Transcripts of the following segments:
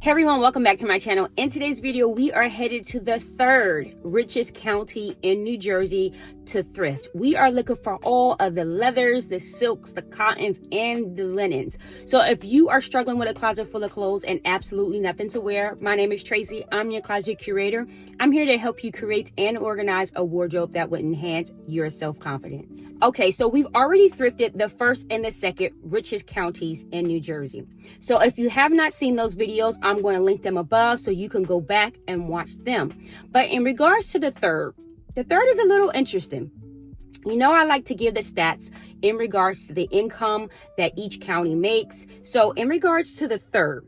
Hey everyone, welcome back to my channel. In today's video, we are headed to the third richest county in New Jersey to thrift. We are looking for all of the leathers, the silks, the cottons, and the linens. So if you are struggling with a closet full of clothes and absolutely nothing to wear, my name is Tracy. I'm your closet curator. I'm here to help you create and organize a wardrobe that would enhance your self-confidence. Okay, so we've already thrifted the first and the second richest counties in New Jersey. So if you have not seen those videos, I'm going to link them above so you can go back and watch them. But in regards to the third is a little interesting. You know, I like to give the stats in regards to the income that each county makes. So in regards to the third,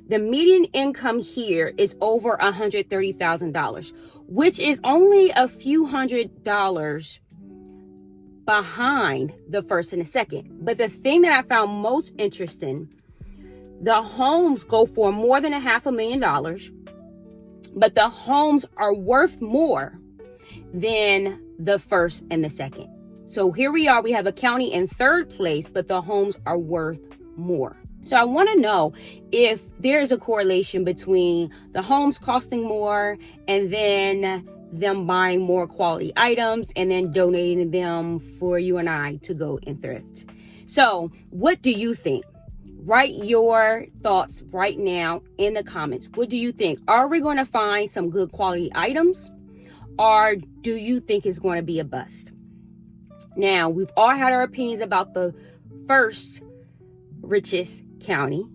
the median income here is over $130,000, which is only a few $100s behind the first and the second. But the thing that I found most interesting, the homes go for more than $500,000, but the homes are worth more than the first and the second. So here we are, we have a county in third place, but the homes are worth more. So I want to know if there's a correlation between the homes costing more and then them buying more quality items and then donating them for you and I to go and thrift. So what do you think? Write your thoughts right now in the comments. What do you think? Are we going to find some good quality items, or do you think it's going to be a bust? Now, we've all had our opinions about the first richest county.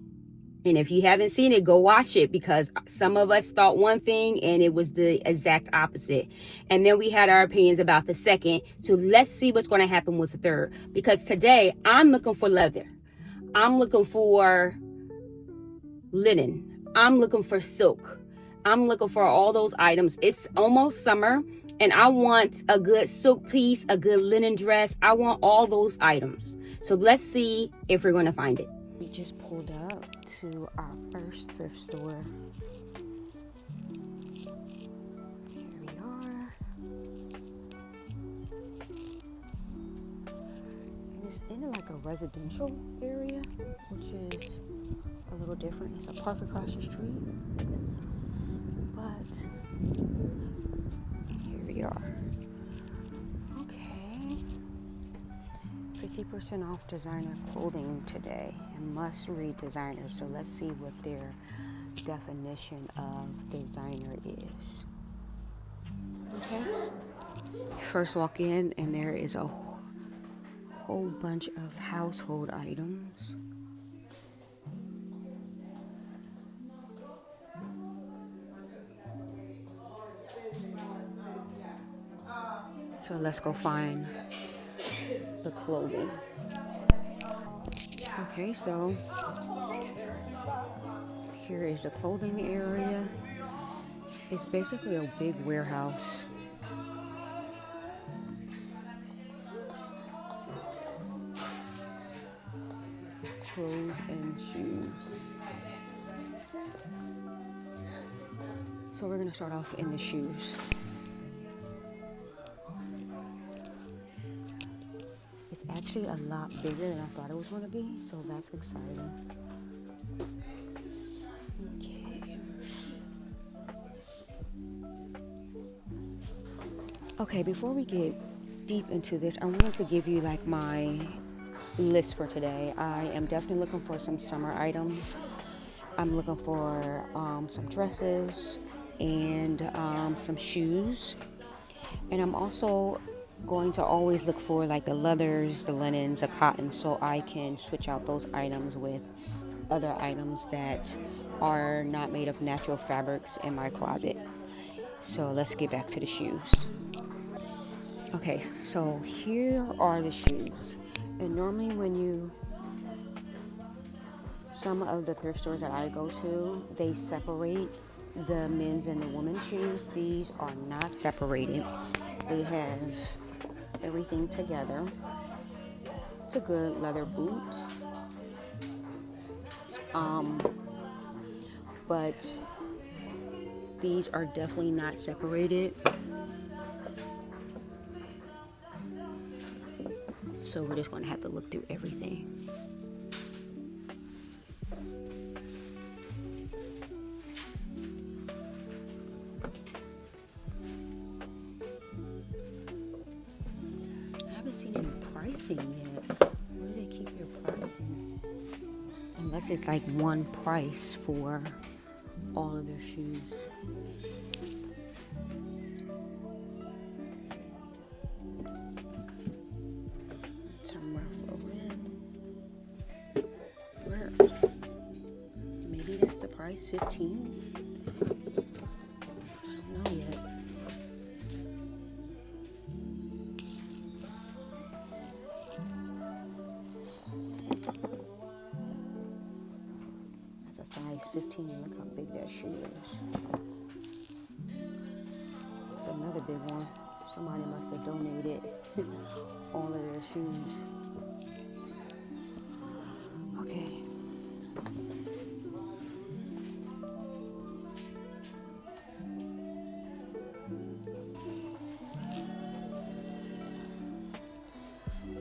And if you haven't seen it, go watch it, because some of us thought one thing and it was the exact opposite. And then we had our opinions about the second. So let's see what's going to happen with the third. Because today I'm looking for leather. I'm looking for linen. I'm looking for silk. I'm looking for all those items. It's almost summer and I want a good silk piece, a good linen dress. I want all those items. So let's see if we're going to find it. We just pulled up to our first thrift store. Here we are. And it's in like a residential area, which is a little different. It's a park across the street. But here we are. Okay. 50% off designer clothing today, and must read designer. So let's see what their definition of designer is. Okay. First walk in and there is a whole bunch of household items. So let's go find the clothing. Okay, so here is the clothing area. It's basically a big warehouse. Clothes and shoes. So we're gonna start off in the shoes. It's actually a lot bigger than I thought it was going to be, so that's exciting. Okay, before we get deep into this, I wanted to give you like my list for today. I am definitely looking for some summer items. I'm looking for some dresses and some shoes. And I'm also going to always look for like the leathers, the linens, the cotton, so I can switch out those items with other items that are not made of natural fabrics in my closet. So let's get back to the shoes. Okay, so here are the shoes. And normally when some of the thrift stores that I go to, they separate the men's and the women's shoes. These are not separated. They have everything together. It's a good leather boot. But these are definitely not separated. So we're just going to have to look through everything. haven't seen any pricing yet. Where do they keep their pricing? Unless it's like one price for all of their shoes. Some Ralph Lauren. Where? Maybe that's the price, 15. I don't know yet. That's a size 15. Look how big that shoe is. It's another big one. Somebody must have donated all of their shoes. Okay.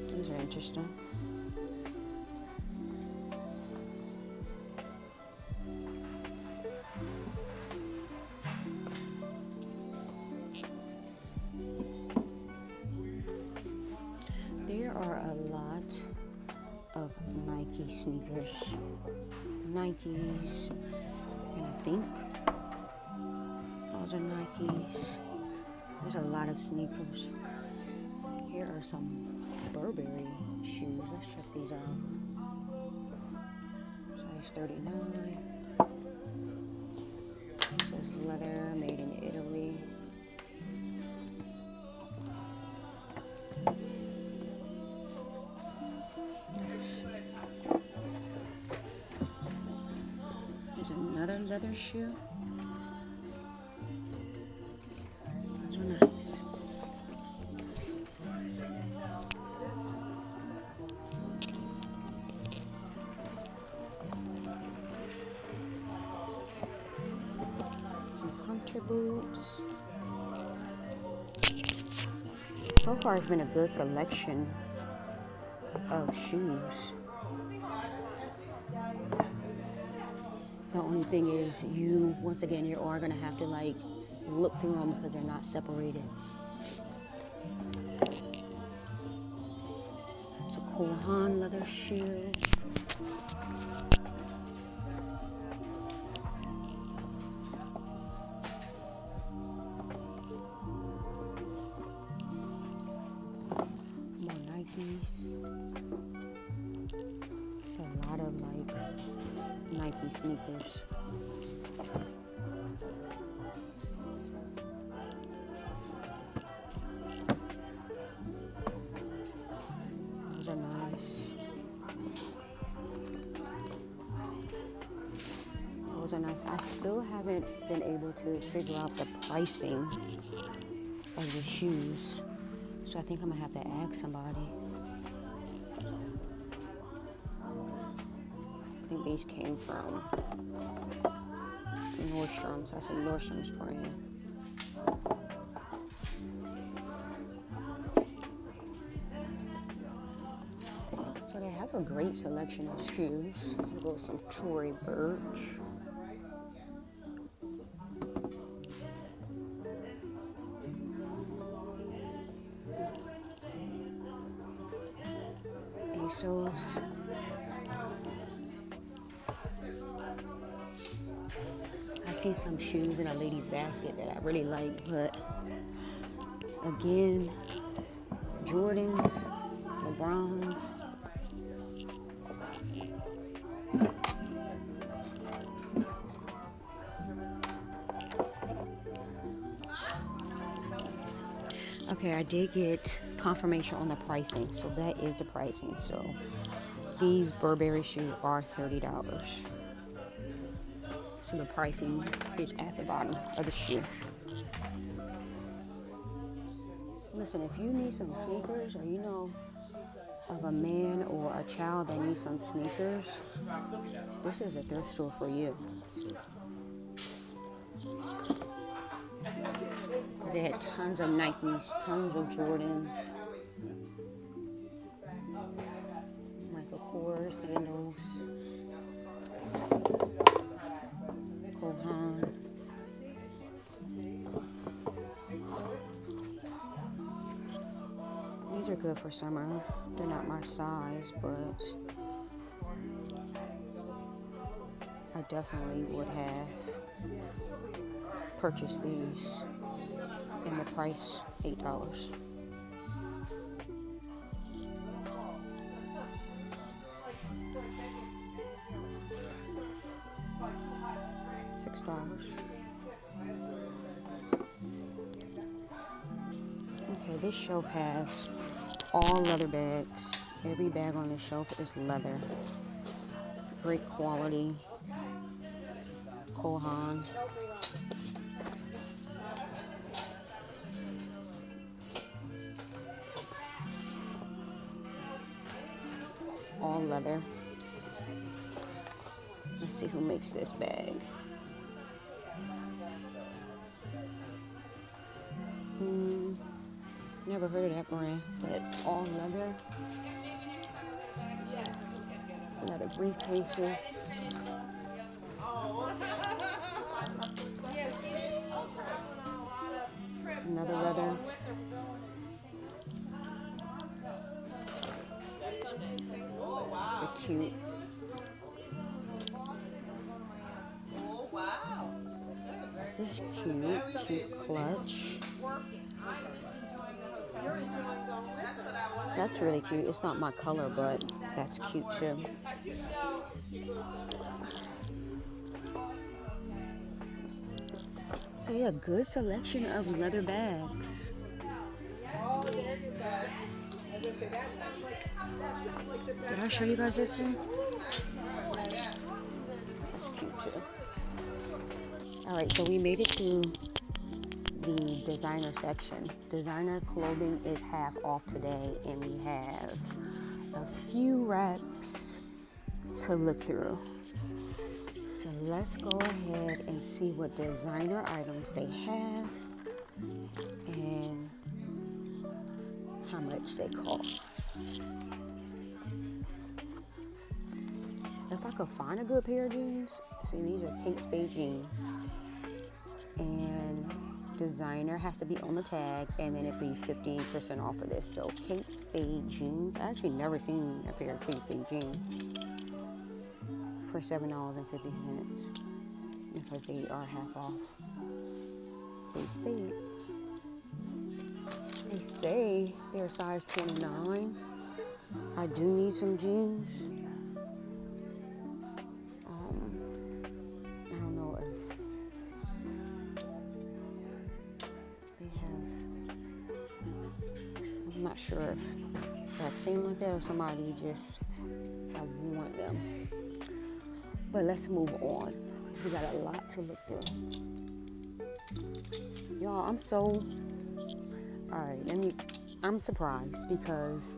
These are interesting. There are a lot of Nike sneakers. Nikes, and I think those are Nikes. There's a lot of sneakers. Here are some Burberry shoes. Let's check these out. Size 39. It says leather, made in Italy. There's another leather shoe. Those are nice. Some hunter boots. So far, it's been a good selection of shoes. The only thing is, once again, you are gonna have to like look through them because they're not separated. It's a Kohan leather shoe. More Nikes. It's a lot of like Nike sneakers. Those are nice. Those are nice. I still haven't been able to figure out the pricing of the shoes. So I think I'm gonna have to ask somebody. I think these came from Nordstrom's. That's a Nordstrom's brand. So they have a great selection of shoes. We'll go some Tory Burch. ASOS. I see some shoes in a lady's basket that I really like, but again, Jordans, LeBrons. Okay, I did get confirmation on the pricing, so that is the pricing. So these Burberry shoes are $30. So the pricing is at the bottom of the shoe. Listen, if you need some sneakers, or you know of a man or a child that needs some sneakers, this is a thrift store for you. They had tons of Nikes, tons of Jordans, Michael Kors sandals, Kohan. These are good for summer. They're not my size, but I definitely would have purchased these. And the price, $8. $6. Okay, this shelf has all leather bags. Every bag on this shelf is leather. Great quality. Kohan. All leather. Let's see who makes this bag. Never heard of that brand, but all leather. Leather briefcases. Another leather. So cute. This is cute clutch. That's really cute. It's not my color, but that's cute too. So yeah, good selection of leather bags. Did I show you guys this one? That's cute too. Alright, so we made it to the designer section. Designer clothing is half off today, and we have a few racks to look through. So let's go ahead and see what designer items they have and how much they cost. If I could find a good pair of jeans, see, these are Kate Spade jeans, and designer has to be on the tag, and then it'd be 15% off of this. So Kate Spade jeans, I actually never seen a pair of Kate Spade jeans for $7.50 because they are half off. Kate Spade. They say they're size 29. I do need some jeans. I don't know if they have. I'm not sure if that came like that or somebody just I want them. But let's move on because we got a lot to look through. Y'all, I'm surprised because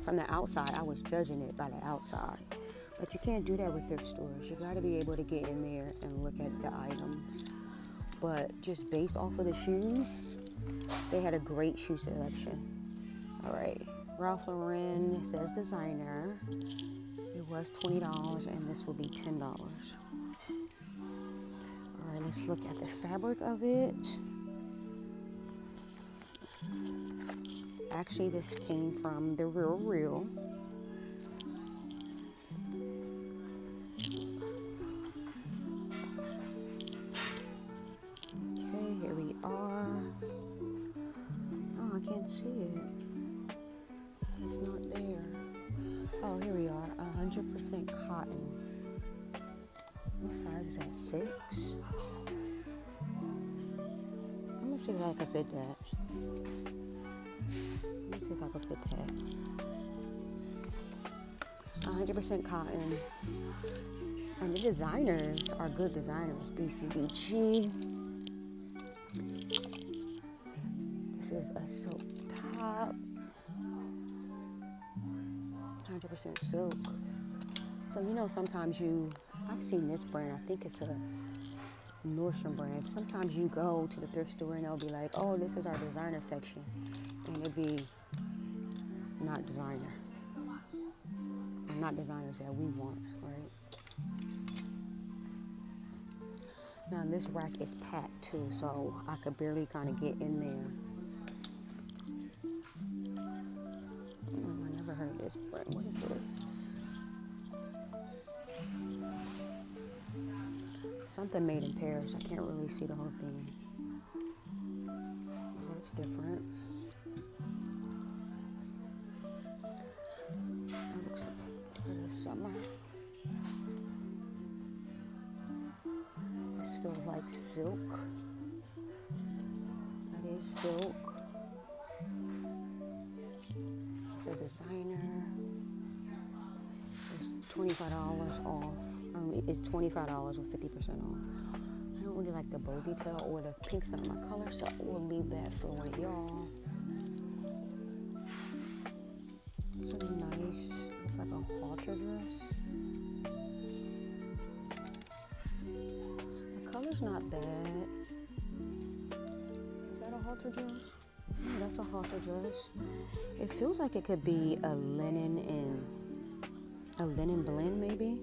from the outside, I was judging it by the outside. But you can't do that with thrift stores. You got to be able to get in there and look at the items. But just based off of the shoes, they had a great shoe selection. All right, Ralph Lauren, it says designer. It was $20, and this will be $10. All right, let's look at the fabric of it. Actually, this came from the Real. Okay, here we are. Oh, I can't see it. It's not there. Oh, here we are. 100% cotton. What size is that? 6? I'm gonna see if I can fit that. Let me see if I can fit that. 100% cotton. And the designers are good designers. BCBG. This is a silk top. 100% silk. So sometimes I've seen this brand, I think it's a Nordstrom brand. Sometimes you go to the thrift store and they'll be like, oh, this is our designer section. And it'll be not designer. Or not designers that we want, right? Now this rack is packed too, so I could barely kind of get in there. this print. What is this? Something made in Paris. I can't really see the whole thing. That's different. That looks for the summer. This feels like silk. That is silk. It's a designer. It's $25 off. It's $25 with 50% off. I don't really like the bow detail, or the pink's not my color, so we'll leave that for y'all. It's a nice, looks like a halter dress. The color's not bad. Is that a halter dress? Oh, that's a halter dress. It feels like it could be a linen blend, maybe.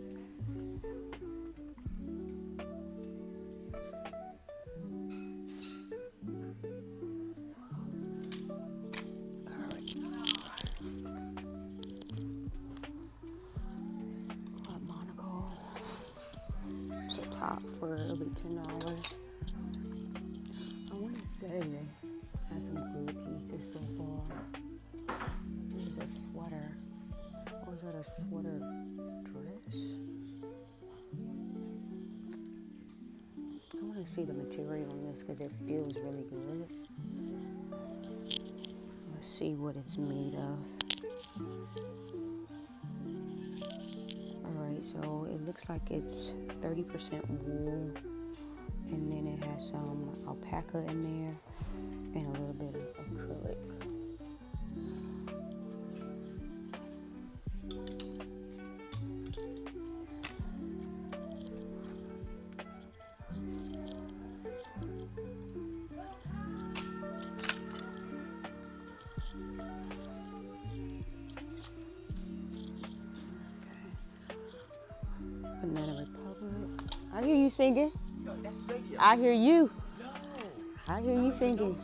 For it'll be $10. I want to say they have some good pieces so far. There's a sweater. Or is that a sweater dress? I want to see the material on this because it feels really good. Let's see what it's made of. So it looks like it's 30% wool, and then it has some alpaca in there and a little bit of acrylic. Banana Republic. I hear you singing. No, that's radio. I hear you. No. I hear you singing.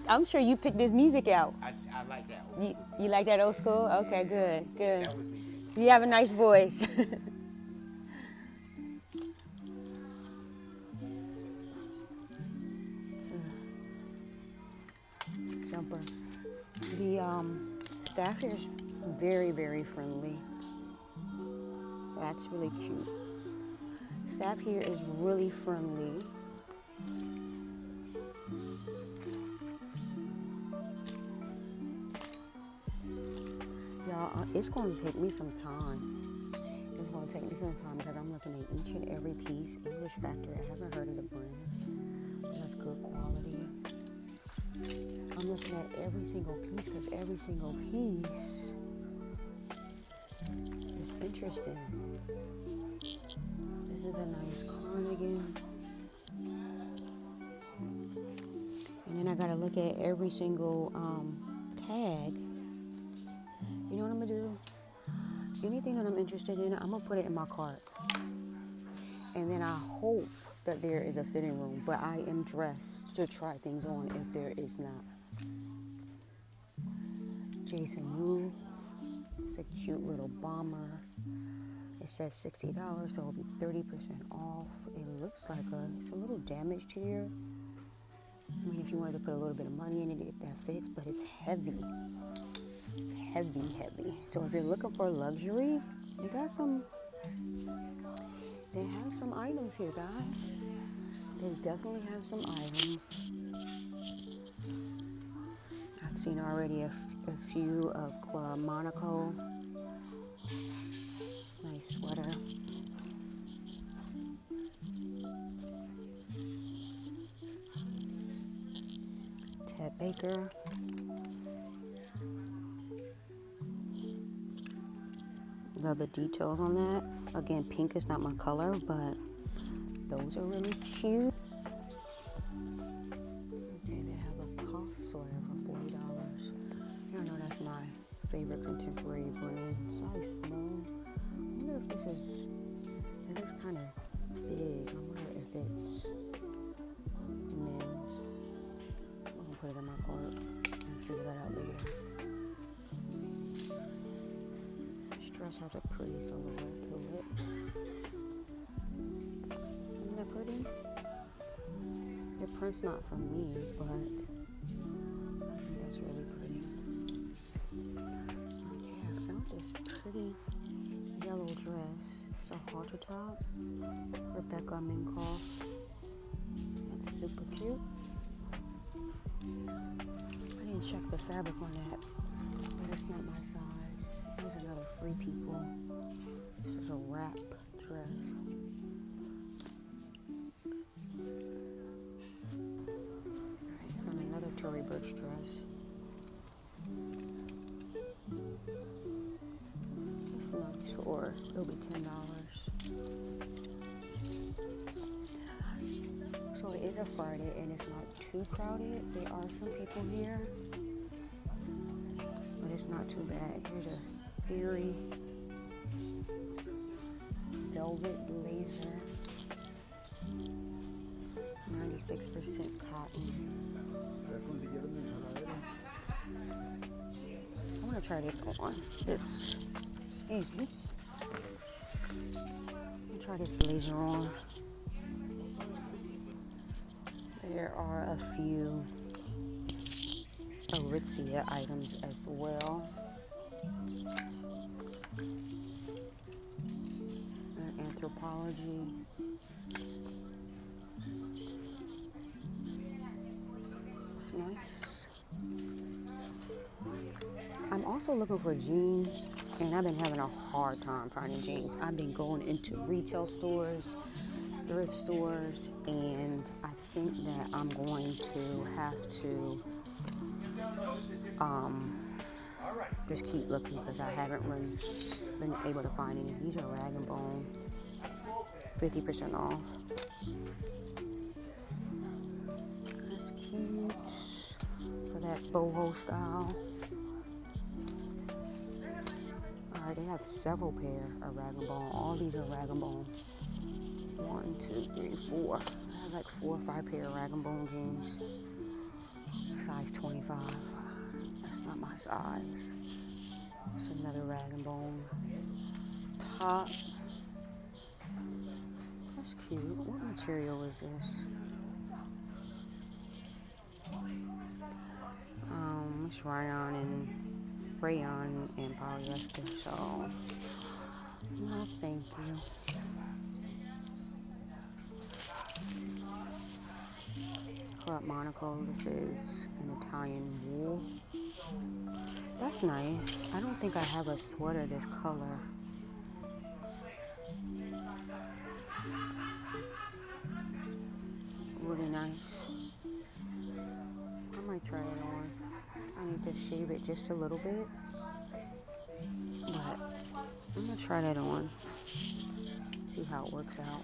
I'm sure you picked this music out. I like that old school. You like that old school? Okay, good. That was me singing. You have a nice voice. It's a jumper. The staff here is very, very friendly. That's really cute. Staff here is really friendly. Y'all, it's going to take me some time. It's going to take me some time because I'm looking at each and every piece. English Factory, I haven't heard of the brand. That's good quality. I'm looking at every single piece because every single piece is interesting. This is a nice cardigan. And then I gotta look at every single tag. You know what I'm gonna do? Anything that I'm interested in, I'm gonna put it in my cart. And then I hope that there is a fitting room, but I am dressed to try things on if there is not. Jason Wu. It's a cute little bomber. It says $60, so it'll be 30% off. It looks like it's a little damaged here. I mean, if you wanted to put a little bit of money in it, that fits, but it's heavy. It's heavy, heavy. So if you're looking for luxury, they have some items here, guys. They definitely have some items. I've seen already a few of Club Monaco. Nice sweater. Ted Baker. Love the details on that. Again, pink is not my color, but those are really cute. And they have a cough sweater for $40. Y'all know that's my favorite contemporary brand. Size small. I wonder if this is, it looks kind of big. I wonder if it's men's. I'm gonna put it in my cart and figure that out later. dress has a pretty silhouette to it. Isn't that pretty? The print's not from me, but I think that's really pretty. Okay, I found this pretty yellow dress. It's a halter top. Rebecca Minkoff. That's super cute. I didn't check the fabric on that, but it's not my size. There's another Free People. This is a wrap dress. Alright, found another Tory Burch dress. This is nice for, it'll be $10. So it is a Friday and it's not too crowded. There are some people here, but it's not too bad. Here's a Theory velvet blazer, 96% cotton. I want to try this on. Excuse me. Let me try this blazer on. There are a few Aritzia items as well. Anthropology. It's nice. I'm also looking for jeans, and I've been having a hard time finding jeans. I've been going into retail stores, thrift stores, and I think that I'm going to have to just keep looking because I haven't really been able to find any. These are Rag & Bone, 50% off. That's cute for that boho style. Alright, they have several pair of Rag & Bone. All these are Rag & Bone. 1, 2, 3, 4. I have like 4 or 5 pair of Rag & Bone jeans. Size 25. That's not my size. It's another Rag & Bone top. That's cute. What material is this? It's rayon and polyester, so no thank you. Club Monaco, this is an Italian wool. That's nice. I don't think I have a sweater this color. Really nice. I might try it on. I need to shave it just a little bit, but I'm gonna try that on. See how it works out.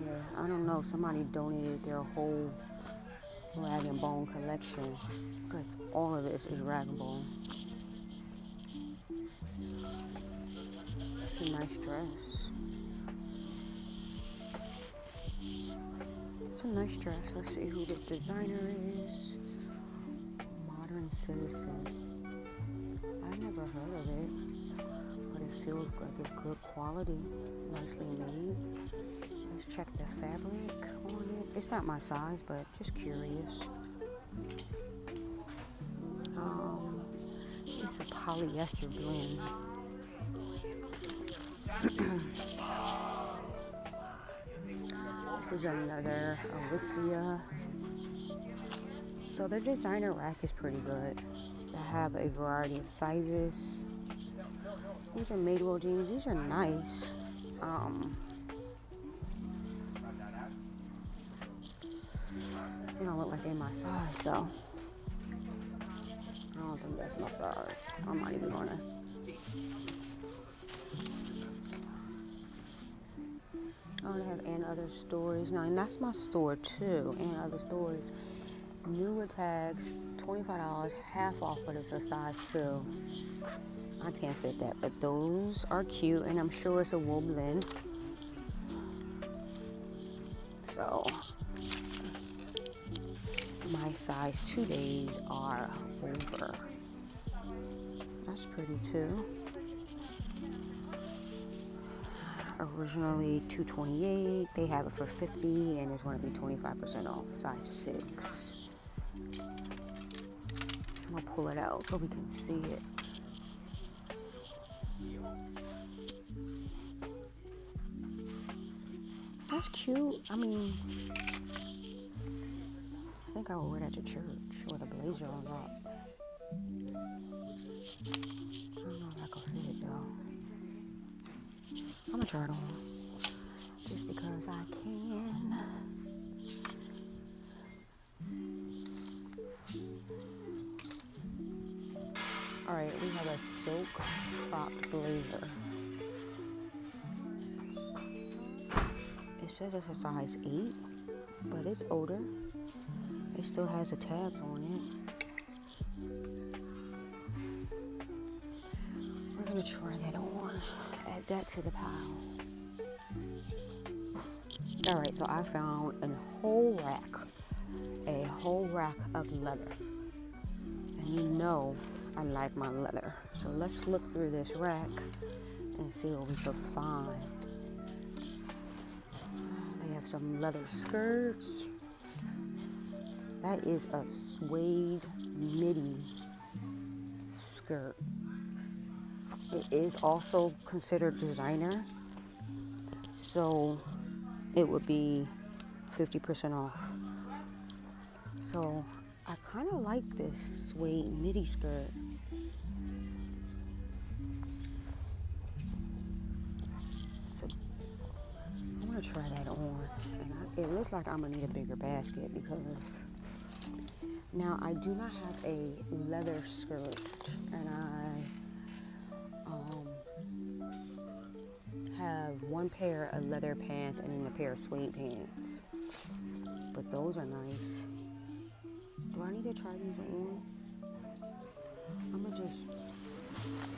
Yeah, I don't know. Somebody donated their whole Rag & Bone collection because all of this is Rag & Bone. It's a nice dress. It's a nice dress. Let's see who the designer is. Modern Citizen. I've never heard of it, but it feels like it's good quality, nicely made. Let's check the fabric on it. It's not my size, but just curious. It's a polyester blend. This is another Aritzia. So their designer rack is pretty good. They have a variety of sizes. These are Madewell jeans. These are nice. They don't look like they're my size, though. I don't think that's my size. I'm not even gonna. Oh, they have and other stories. Now, and that's my store too. And other stories. Newer tags, $25, half off, but it's a size 2. I can't fit that, but those are cute, and I'm sure it's a wool blend. So, my size 2 days are over. That's pretty too. Originally $228. They have it for $50, and it's going to be 25% off. Size 6. I'm gonna pull it out so we can see it. That's cute. I mean, I think I would wear that to church with a blazer on top. I don't know if I could fit it though. I'm gonna try it on just because I can. All right, we have a silk cropped blazer. It says it's a size 8, but it's older. It still has the tags on it. We're gonna try that on. Add that to the pile. All right, so I found a whole rack of leather. And you know I like my leather. So let's look through this rack and see what we can find. They have some leather skirts. That is a suede midi skirt. It is also considered designer, so it would be 50% off. So I kind of like this suede midi skirt. So I'm gonna try that on, and it looks like I'm gonna need a bigger basket because now I do not have a leather skirt, and I have one pair of leather pants and then a pair of suede pants. But those are nice. Do I need to try these on? I'm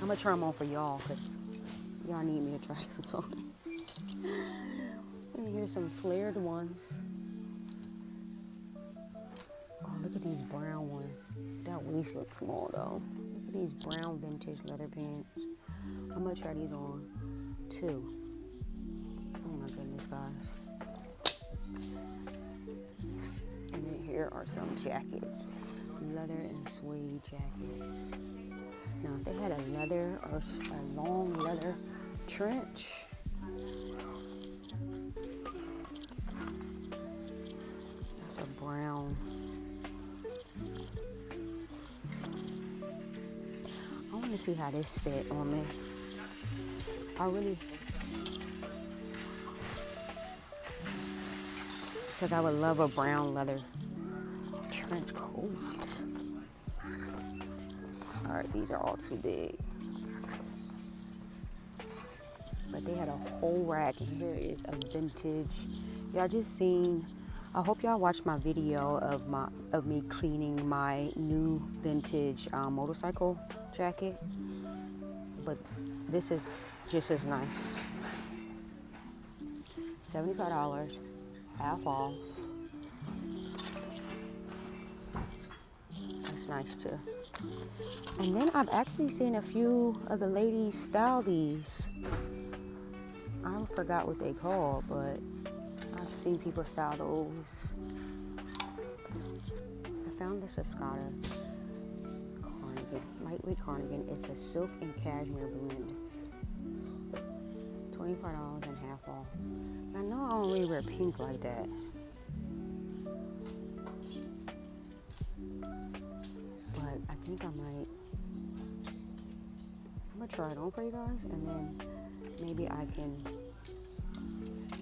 gonna try them on for y'all because y'all need me to try this on. And here's some flared ones. Oh, look at these brown ones. That waist looks small though. Look at these brown vintage leather pants. I'm gonna try these on too. Oh my goodness, guys. And then here are some jackets. Leather and suede jackets. Now if they had a leather or a long leather trench, that's a brown. I want to see how this fit on me. Because I would love a brown leather trench coat. All right, these are all too big. But they had a whole rack, and here is a vintage. Y'all just seen. I hope y'all watched my video of me cleaning my new vintage motorcycle jacket. But this is just as nice. $75, half off. That's nice too. And then I've actually seen a few of the ladies style these. I forgot what they call, but I've seen people style those. I found this Escada cardigan, lightweight cardigan. It's a silk and cashmere blend. $25 and half off. I know I don't really wear pink like that. But I think I might. I'm gonna try it on for you guys, and then maybe I can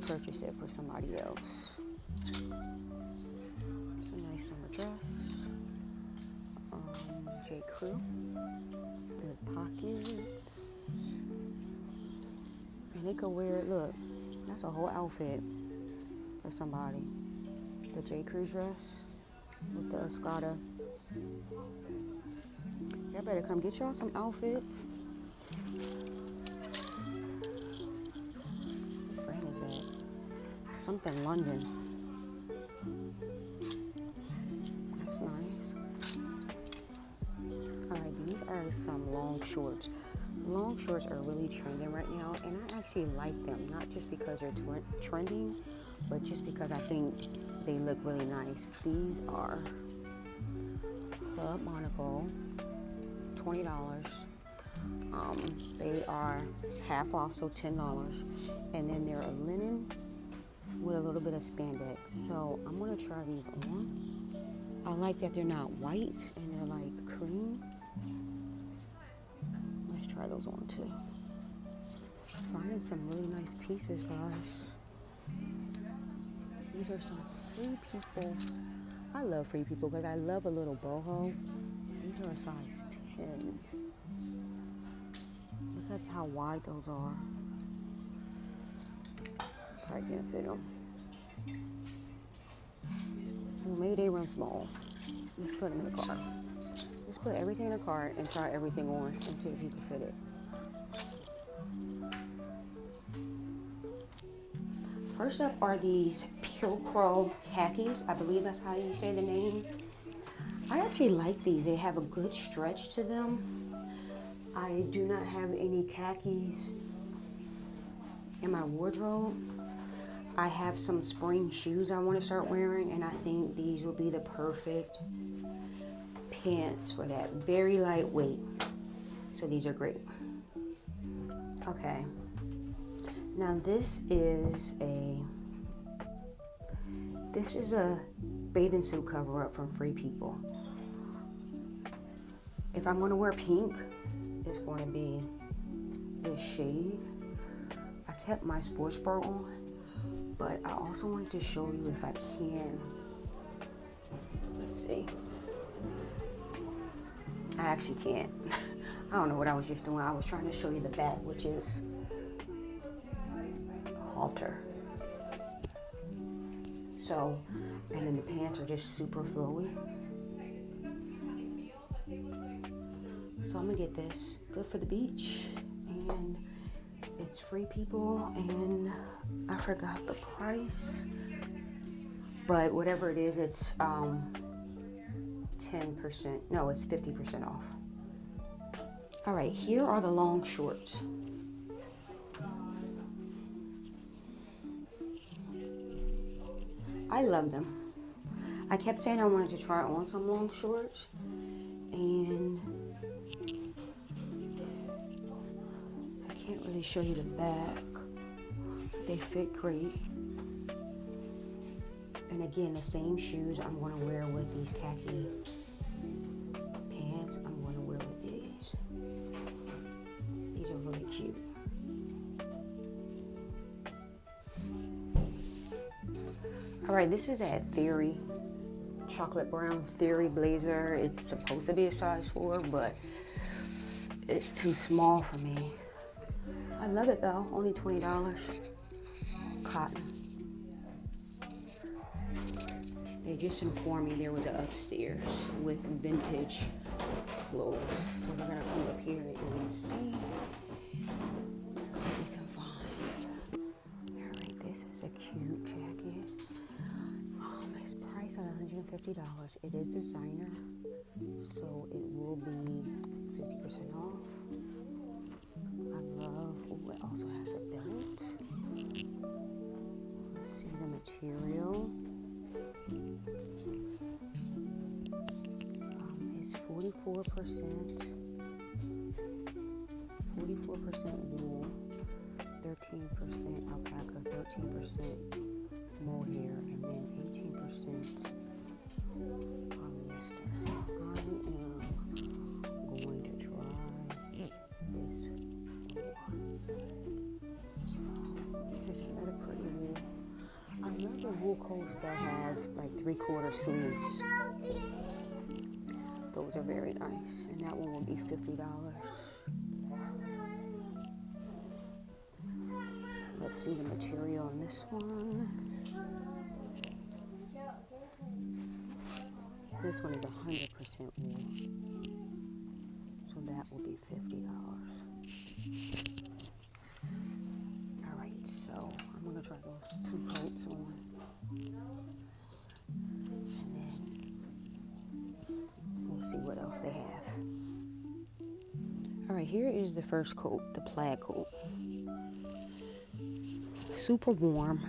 purchase it for somebody else. It's a nice summer dress. J. Crew with pockets. And they could wear it. Look, that's a whole outfit for somebody. The J. Crew dress with the Escada. Y'all better come get y'all some outfits. What brand is that? Something London. That's nice. Alright, these are some long shorts. Long shorts are really trending right now, and I actually like them, not just because they're trending, but just because I think they look really nice. These are Club Monaco, $20. They are half off, so $10, and then they're a linen with a little bit of spandex. So I'm gonna try these on. I like that they're not white and they're like cream. Let's try those on too. Finding some really nice pieces, guys. These are some Free People. I love Free People because I love a little boho. These are a size 10. Look at how wide those are. Probably can't fit them. Well, maybe they run small. Let's put them in the cart. Let's put everything in the cart and try everything on and see if you can fit it. First up are these Pilcro khakis. I believe that's how you say the name. I actually like these. They have a good stretch to them. I do not have any khakis in my wardrobe. I have some spring shoes I want to start wearing, and I think these will be the perfect pants for that. Very lightweight. So these are great. Okay. Now this is a bathing suit cover up from Free People. If I'm going to wear pink, it's going to be this shade. I kept my sports bra on, but I also wanted to show you if I can. Let's see. I actually can't. I don't know what I was just doing. I was trying to show you the back, which is halter. So, and then the pants are just super flowy. So I'm gonna get this. Good for the beach. And it's Free People, and I forgot the price. But whatever it is, it's 10%. No, it's 50% off. All right, here are the long shorts. I love them. I kept saying I wanted to try on some long shorts, and I can't really show you the back. They fit great. And again, the same shoes I'm going to wear with these khaki pants. I'm going to wear with these. These are really cute. All right, this is at Theory. Chocolate brown Theory blazer. It's supposed to be a size 4, but it's too small for me. I love it though. Only $20. Cotton. They just informed me there was an upstairs with vintage clothes. So we're gonna come up here and see what we can find. All right, this is a cute jacket. It's priced at $150. It is designer, so it will be 50% off. I love, oh, it also has a belt. Let's see the material. It's 44% wool, 13% alpaca, 13% mohair, and then 18% polyester. I am going to try this one. Here's another pretty wool. I love the wool coats that has like 3/4 sleeves. Those are very nice, and that one will be $50. Let's see the material on this one. This one is 100% wool, so that will be $50. All right, so I'm gonna try those 2 coats on, and then we'll see what else they have. right, here is the first coat, the plaid coat. Super warm.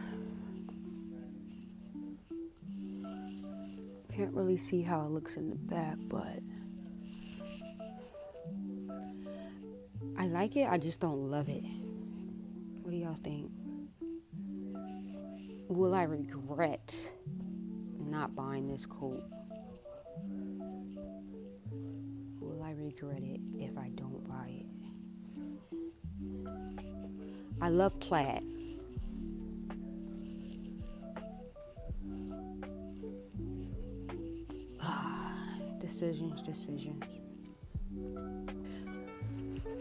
Can't really see how it looks in the back, but I like it. I just don't love it. What do y'all think? Will I regret not buying this coat? Will I regret it if I don't buy it? I love plaid. Decisions.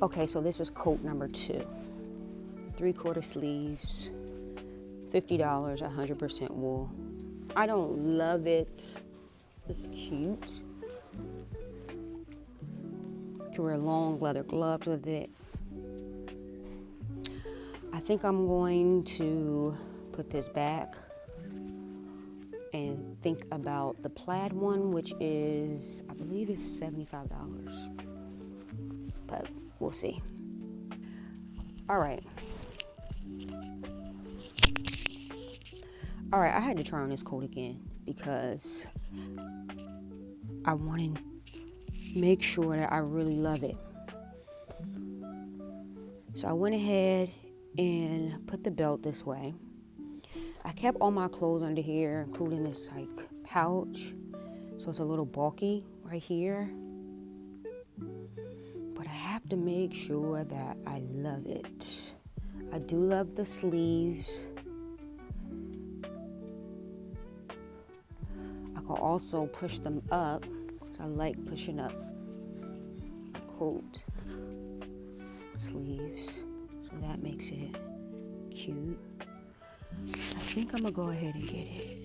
Okay, so this is coat number 2. 3/4 sleeves, $50, 100% wool. I don't love it. It's cute. You can wear long leather gloves with it. I think I'm going to put this back and think about the plaid one, which is, I believe is $75. But we'll see. All right, I had to try on this coat again because I want to make sure that I really love it. So I went ahead and put the belt this way. I kept all my clothes under here, including this like pouch. So it's a little bulky right here. But I have to make sure that I love it. I do love the sleeves. I can also push them up, because I like pushing up the coat sleeves. So that makes it cute. I think I'm gonna go ahead and get it.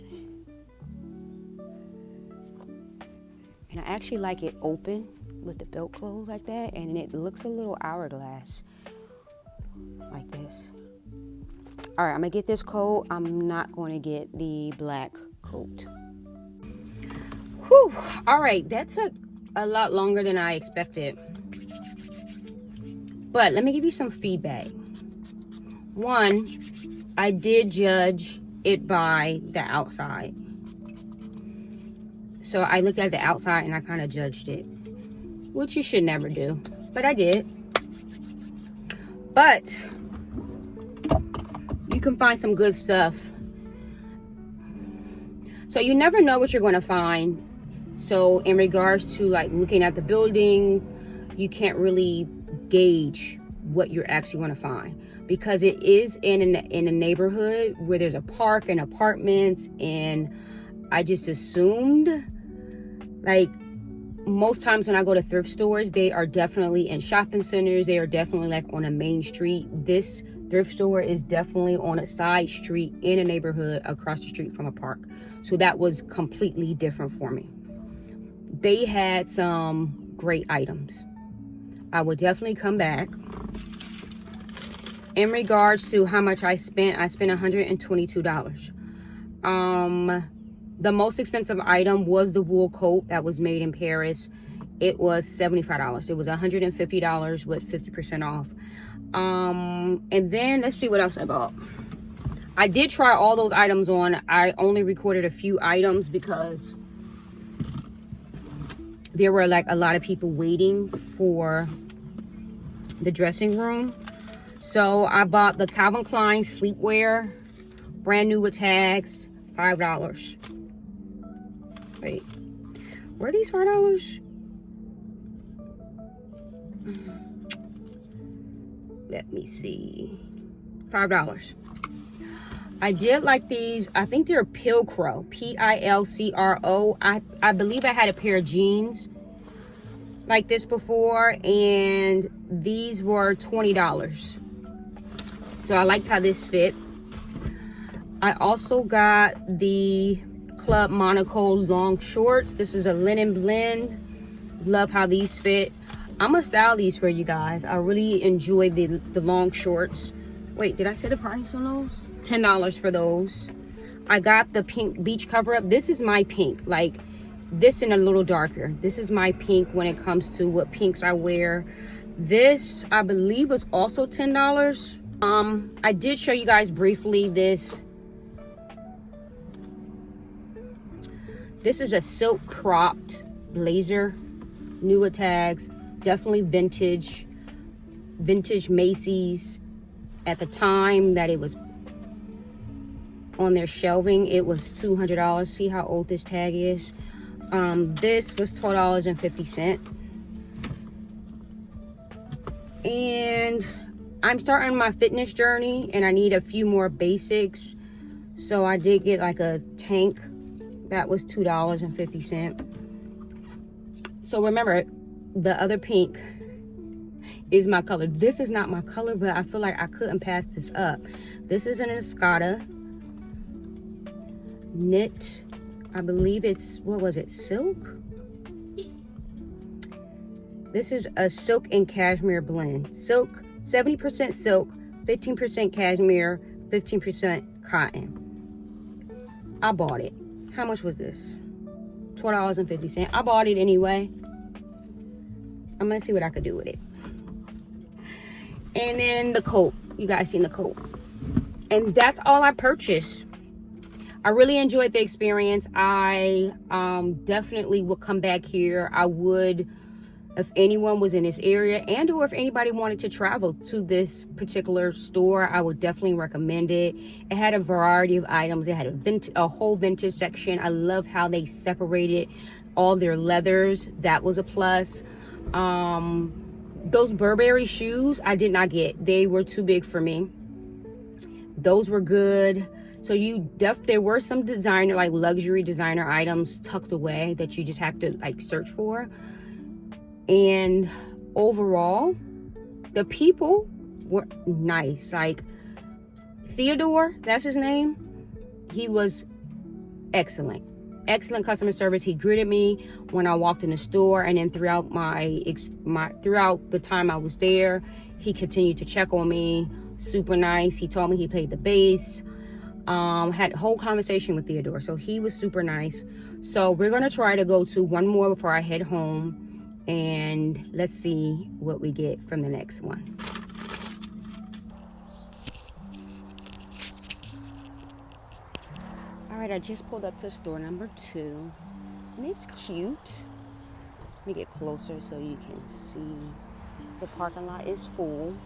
And I actually like it open with the belt closed like that, and it looks a little hourglass like this. All right, I'm gonna get this coat. I'm not going to get the black coat. Whew. All right, that took a lot longer than I expected. But let me give you some feedback. One, I did judge it by the outside. So I looked at the outside and I kind of judged it, which you should never do, but I did. But you can find some good stuff. So you never know what you're going to find. So in regards to like looking at the building, you can't really gauge what you're actually going to find, because it is in a neighborhood where there's a park and apartments, and I just assumed, like, most times when I go to thrift stores, they are definitely in shopping centers. They are definitely like on a main street. This thrift store is definitely on a side street in a neighborhood across the street from a park. So that was completely different for me. They had some great items. I would definitely come back. In regards to how much I spent $122. The most expensive item was the wool coat that was made in Paris. It was $75. It was $150 with 50% off. And then let's see what else I bought. I did try all those items on. I only recorded a few items because there were like a lot of people waiting for the dressing room. So I bought the Calvin Klein sleepwear, brand new with tags, $5. Wait, were these $5? Let me see. $5. I did like these. I think they're Pilcro, Pilcro. I believe I had a pair of jeans like this before, and these were $20. So I liked how this fit. I also got the Club Monaco long shorts. This is a linen blend. Love how these fit. I'm gonna style these for you guys. I really enjoy the long shorts. Wait, did I say the price on those? $10 for those. I got the pink beach cover up. This is my pink, like this and a little darker. This is my pink when it comes to what pinks I wear. This, I believe, was also $10. I did show you guys briefly this. This is a silk cropped blazer, newer tags, definitely vintage Macy's. At the time that it was on their shelving, it was $200. See how old this tag is? This was $12.50. And I'm starting my fitness journey and I need a few more basics. So I did get like a tank that was $2.50. So remember, the other pink is my color. This is not my color, but I feel like I couldn't pass this up. This is an Escada knit. I believe it's, what was it, silk? This is a silk and cashmere blend. Silk, 70% silk, 15% cashmere, 15% cotton. I bought it. How much was this? $12.50. I bought it anyway. I'm gonna see what I could do with it. And then the coat. You guys seen the coat. And that's all I purchased. I really enjoyed the experience. I definitely would come back here. I would, if anyone was in this area and or if anybody wanted to travel to this particular store, I would definitely recommend it. It had a variety of items. It had a whole vintage section. I love how they separated all their leathers. That was a plus. Those Burberry shoes I did not get. They were too big for me. Those were good. So there were some designer, like luxury designer items tucked away that you just have to like search for. And overall, the people were nice. Like Theodore, that's his name. He was excellent. Excellent customer service. He greeted me when I walked in the store, and then throughout throughout the time I was there, he continued to check on me. Super nice. He told me he played the bass. Had a whole conversation with Theodore, so he was super nice. So we're gonna try to go to one more before I head home, and let's see what we get from the next one. All right, I just pulled up to store number 2, and it's cute. Let me get closer so you can see. The parking lot is full.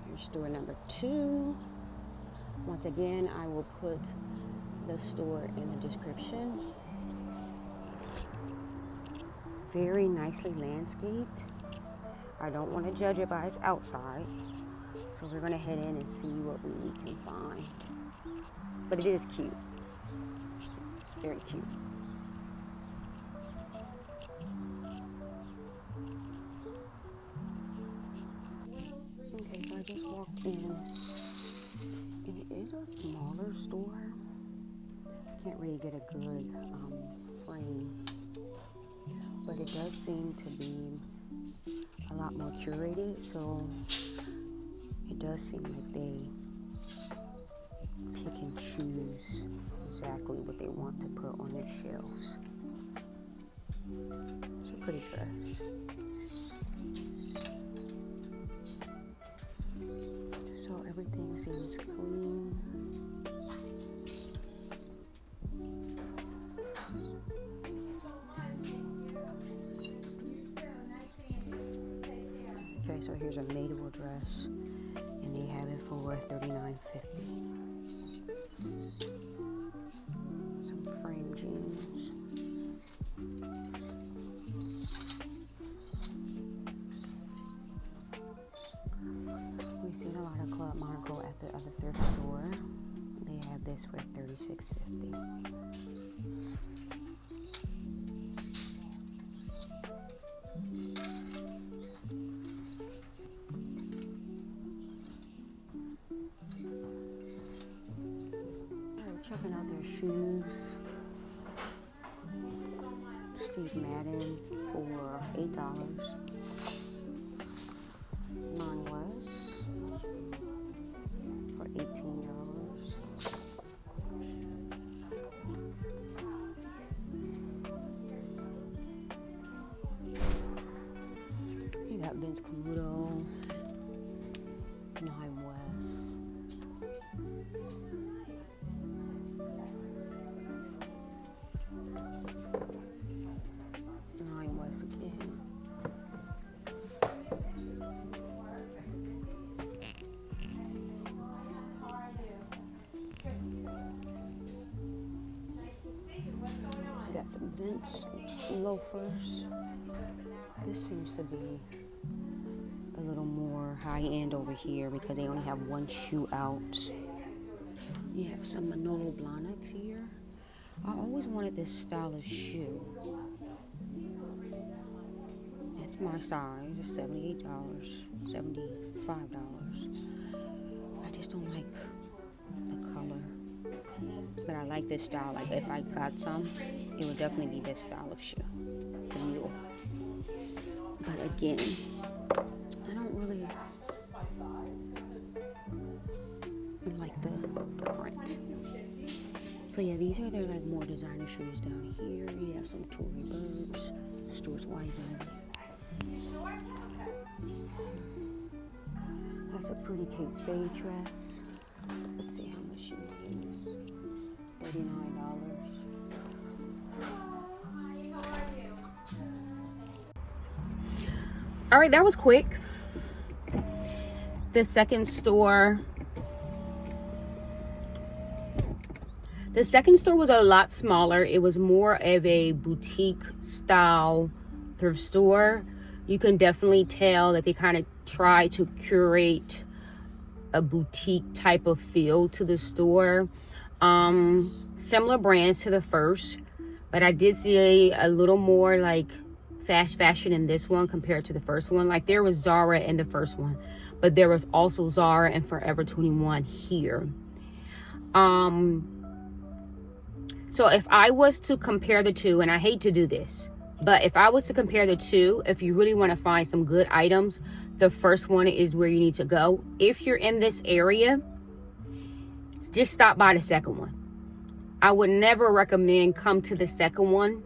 Here's store number 2. Once again, I will put the store in the description. Very nicely landscaped. I don't want to judge it by its outside. So we're gonna head in and see what we can find. But it is cute. Very cute. Okay, so I just walked in. It is a smaller store. Can't really get a good frame. But it does seem to be a lot more curated, so it does seem like they pick and choose exactly what they want to put on their shelves. It's a pretty dress. So everything seems clean. Okay, so here's a maidable dress, and they have it for $39.50. Some frame jeans. We've seen a lot of Club Monaco at the other thrift store. They have this for $36.50. Checking out their shoes. Steve Madden for $8. Non-West for $18. Men's Camuto, 9 West. Again. Got some Vince loafers. This seems to be a little more high end over here because they only have one shoe out. You have some Manolo Blahniks here. I always wanted this style of shoe. It's my size. It's $78, $75. I just don't like the color. But I like this style. Like if I got some, it would definitely be this style of shoe. The mule. But again, I don't really like the print. So yeah, these are their like more designer shoes down here. You have some Tory Burch, Stuart Weitzman. That's a pretty Kate Spade dress. Let's see how much she is. $39. All right, that was quick. The second store was a lot smaller. It was more of a boutique style thrift store. You can definitely tell that they kind of try to curate a boutique type of feel to the store. Similar brands to the first, but I did see a little more like fast fashion in this one compared to the first one. Like there was Zara in the first one, but there was also Zara and Forever 21 here. So if I was to compare the two, and I hate to do this, but if I was to compare the two, if you really want to find some good items, the first one is where you need to go. If you're in this area, just stop by the second one. I would never recommend come to the second one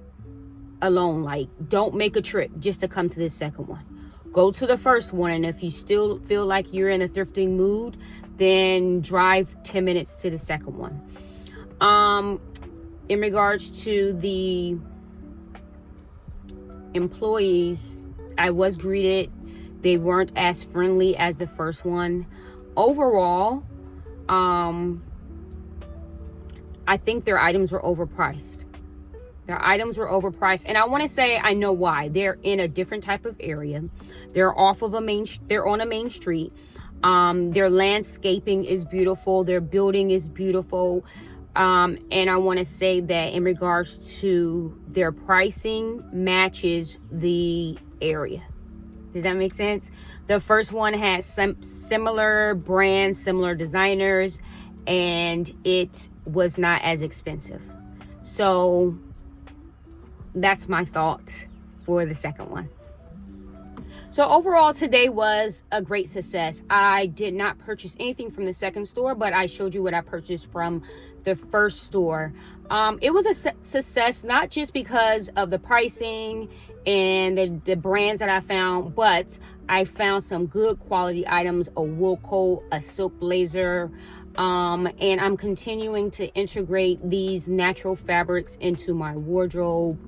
alone. Like, don't make a trip just to come to the second one. Go to the first one, and if you still feel like you're in a thrifting mood, then drive 10 minutes to the second one. In regards to the employees, I was greeted. They weren't as friendly as the first one. Overall, I think their items were overpriced. And I want to say I know why. They're in a different type of area. They're on a main street. Their landscaping is beautiful. Their building is beautiful. And I want to say that in regards to their pricing matches the area. Does that make sense? The first one had some similar brands, similar designers, and it was not as expensive. So that's my thoughts for the second one. So overall, today was a great success. I did not purchase anything from the second store, but I showed you what I purchased from the first store. It was a success, not just because of the pricing and the brands that I found, but I found some good quality items, a wool coat, a silk blazer, and I'm continuing to integrate these natural fabrics into my wardrobe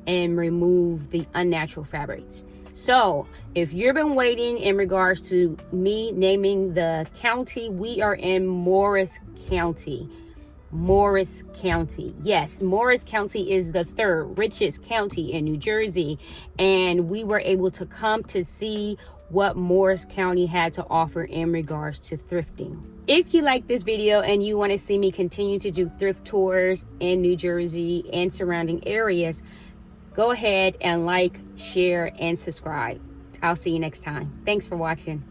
and remove the unnatural fabrics. So if you've been waiting in regards to me naming the county, we are in Morris County. Morris County. Yes, Morris County is the third richest county in New Jersey, and we were able to come to see what Morris County had to offer in regards to thrifting. If you like this video and you want to see me continue to do thrift tours in New Jersey and surrounding areas, go ahead and like, share, and subscribe. I'll see you next time. Thanks for watching.